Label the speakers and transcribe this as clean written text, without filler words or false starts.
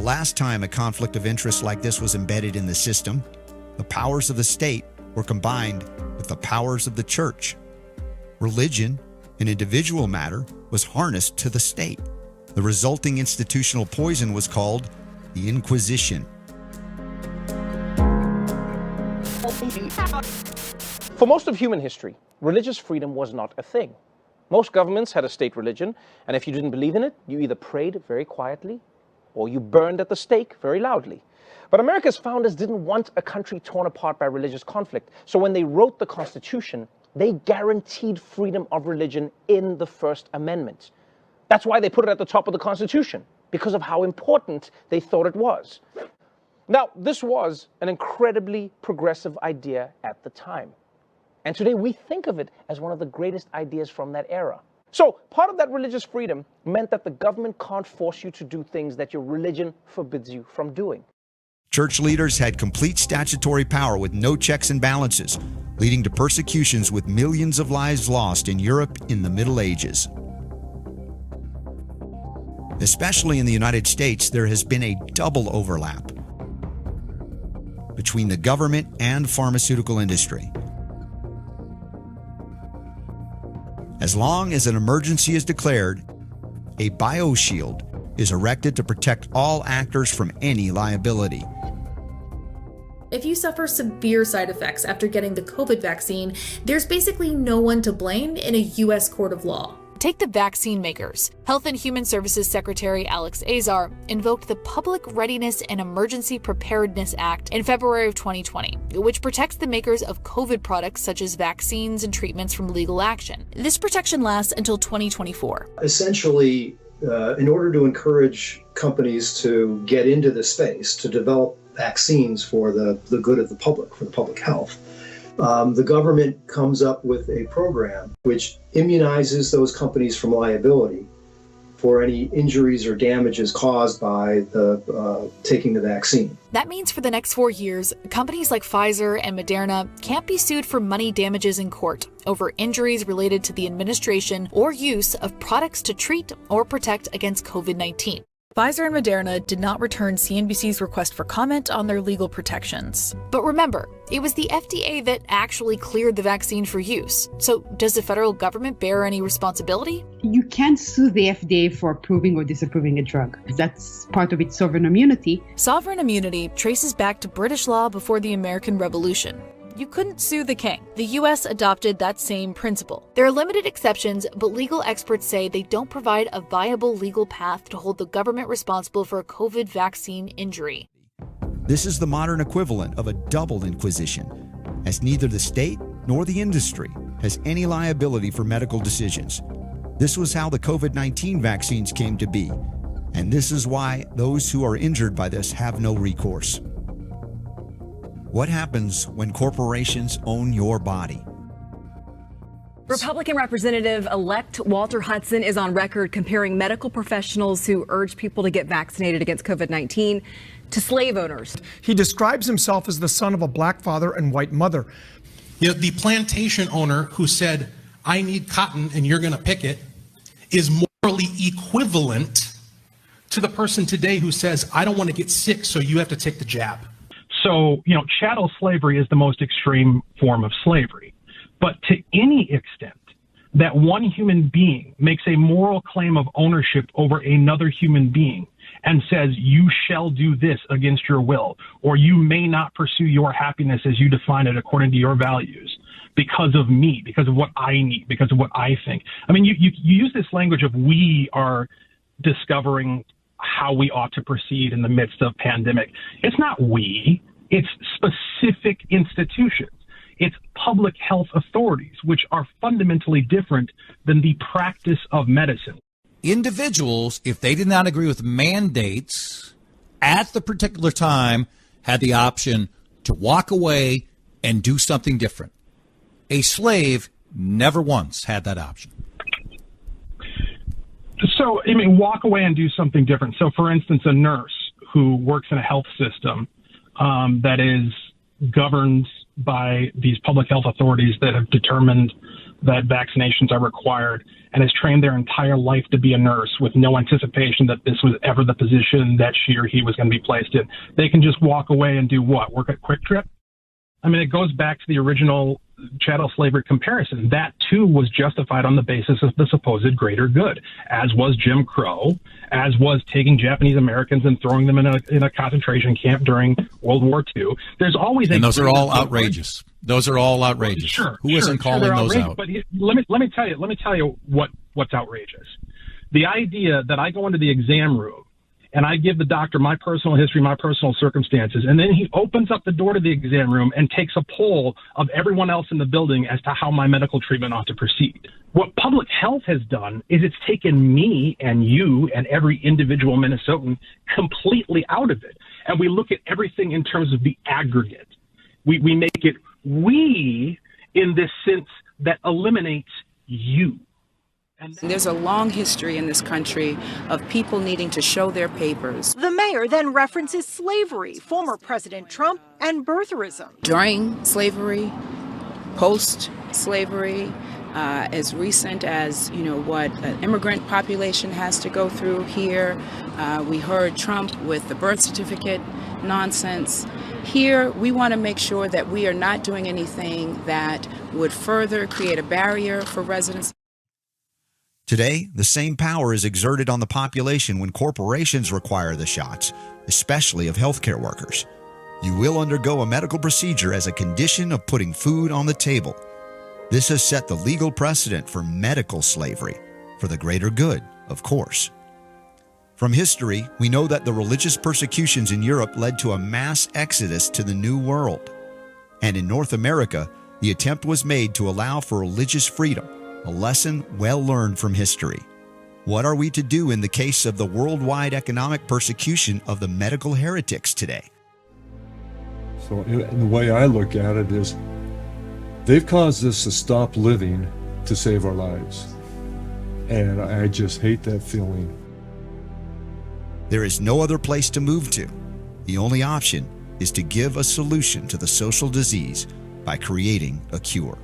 Speaker 1: The last time a conflict of interest like this was embedded in the system, the powers of the state were combined with the powers of the church. Religion, an individual matter, was harnessed to the state. The resulting institutional poison was called the Inquisition.
Speaker 2: For most of human history, religious freedom was not a thing. Most governments had a state religion, and if you didn't believe in it, you either prayed very quietly or you burned at the stake very loudly. But America's founders didn't want a country torn apart by religious conflict, so when they wrote the Constitution, they guaranteed freedom of religion in the First Amendment. That's why they put it at the top of the Constitution, because of how important they thought it was. Now, this was an incredibly progressive idea at the time. And today we think of it as one of the greatest ideas from that era. So part of that religious freedom meant that the government can't force you to do things that your religion forbids you from doing.
Speaker 1: Church leaders had complete statutory power with no checks and balances, leading to persecutions with millions of lives lost in Europe in the Middle Ages. Especially in the United States, there has been a double overlap between the government and pharmaceutical industry. As long as an emergency is declared, a bioshield is erected to protect all actors from any liability.
Speaker 3: If you suffer severe side effects after getting the COVID vaccine, there's basically no one to blame in a U.S. court of law. Take the vaccine makers. Health and Human Services Secretary Alex Azar invoked the Public Readiness and Emergency Preparedness Act in February of 2020, which protects the makers of COVID products such as vaccines and treatments from legal action. This protection lasts until 2024.
Speaker 4: Essentially, in order to encourage companies to get into the space, to develop vaccines for the good of the public, for the public health, the government comes up with a program which immunizes those companies from liability for any injuries or damages caused by the taking the vaccine.
Speaker 3: That means for the next 4 years, companies like Pfizer and Moderna can't be sued for money damages in court over injuries related to the administration or use of products to treat or protect against COVID-19. Pfizer and Moderna did not return CNBC's request for comment on their legal protections. But remember, it was the FDA that actually cleared the vaccine for use. So does the federal government bear any responsibility?
Speaker 5: You can't sue the FDA for approving or disapproving a drug. That's part of its sovereign immunity.
Speaker 3: Sovereign immunity traces back to British law before the American Revolution. You couldn't sue the king. The U.S. adopted that same principle. There are limited exceptions, but legal experts say they don't provide a viable legal path to hold the government responsible for a COVID vaccine injury.
Speaker 1: This is the modern equivalent of a double inquisition, as neither the state nor the industry has any liability for medical decisions. This was how the COVID-19 vaccines came to be, and this is why those who are injured by this have no recourse. What happens when corporations own your body?
Speaker 6: Republican Representative-elect Walter Hudson is on record comparing medical professionals who urge people to get vaccinated against COVID-19 to slave owners.
Speaker 7: He describes himself as the son of a black father and white mother.
Speaker 8: The plantation owner who said, "I need cotton and you're going to pick it," is morally equivalent to the person today who says, "I don't want to get sick, so you have to take the jab."
Speaker 9: So, chattel slavery is the most extreme form of slavery. But to any extent that one human being makes a moral claim of ownership over another human being and says, "You shall do this against your will," or "You may not pursue your happiness as you define it according to your values because of me, because of what I need, because of what I think." I mean, you use this language of "we are discovering how we ought to proceed in the midst of pandemic." It's not we. It's specific institutions. It's public health authorities, which are fundamentally different than the practice of medicine.
Speaker 10: Individuals, if they did not agree with mandates at the particular time, had the option to walk away and do something different. A slave never once had that option.
Speaker 9: So, walk away and do something different. So, for instance, a nurse who works in a health system that is governed by these public health authorities that have determined that vaccinations are required and has trained their entire life to be a nurse with no anticipation that this was ever the position that she or he was going to be placed in, they can just walk away and do what? Work at Quick Trip? I mean, it goes back to the original chattel slavery comparison. That too was justified on the basis of the supposed greater good, as was Jim Crow, as was taking Japanese Americans and throwing them in a concentration camp during World War II. There's always
Speaker 10: and those are all outrageous. Those are all outrageous.
Speaker 9: Sure,
Speaker 10: Who isn't calling those out?
Speaker 9: But let me tell you what's outrageous. The idea that I go into the exam room and I give the doctor my personal history, my personal circumstances, and then he opens up the door to the exam room and takes a poll of everyone else in the building as to how my medical treatment ought to proceed. What public health has done is it's taken me and you and every individual Minnesotan completely out of it. And we look at everything in terms of the aggregate. We make it we in this sense that eliminates you.
Speaker 11: There's a long history in this country of people needing to show their papers.
Speaker 12: The mayor then references slavery, former President Trump, and birtherism.
Speaker 11: During slavery, post-slavery, as recent as, what an immigrant population has to go through here. We heard Trump with the birth certificate nonsense. Here, we want to make sure that we are not doing anything that would further create a barrier for residents.
Speaker 1: Today, the same power is exerted on the population when corporations require the shots, especially of healthcare workers. You will undergo a medical procedure as a condition of putting food on the table. This has set the legal precedent for medical slavery, for the greater good, of course. From history, we know that the religious persecutions in Europe led to a mass exodus to the New World. And in North America, the attempt was made to allow for religious freedom, a lesson well learned from history. What are we to do in the case of the worldwide economic persecution of the medical heretics today?
Speaker 13: So the way I look at it is, they've caused us to stop living to save our lives. And I just hate that feeling.
Speaker 1: There is no other place to move to. The only option is to give a solution to the social disease by creating a cure.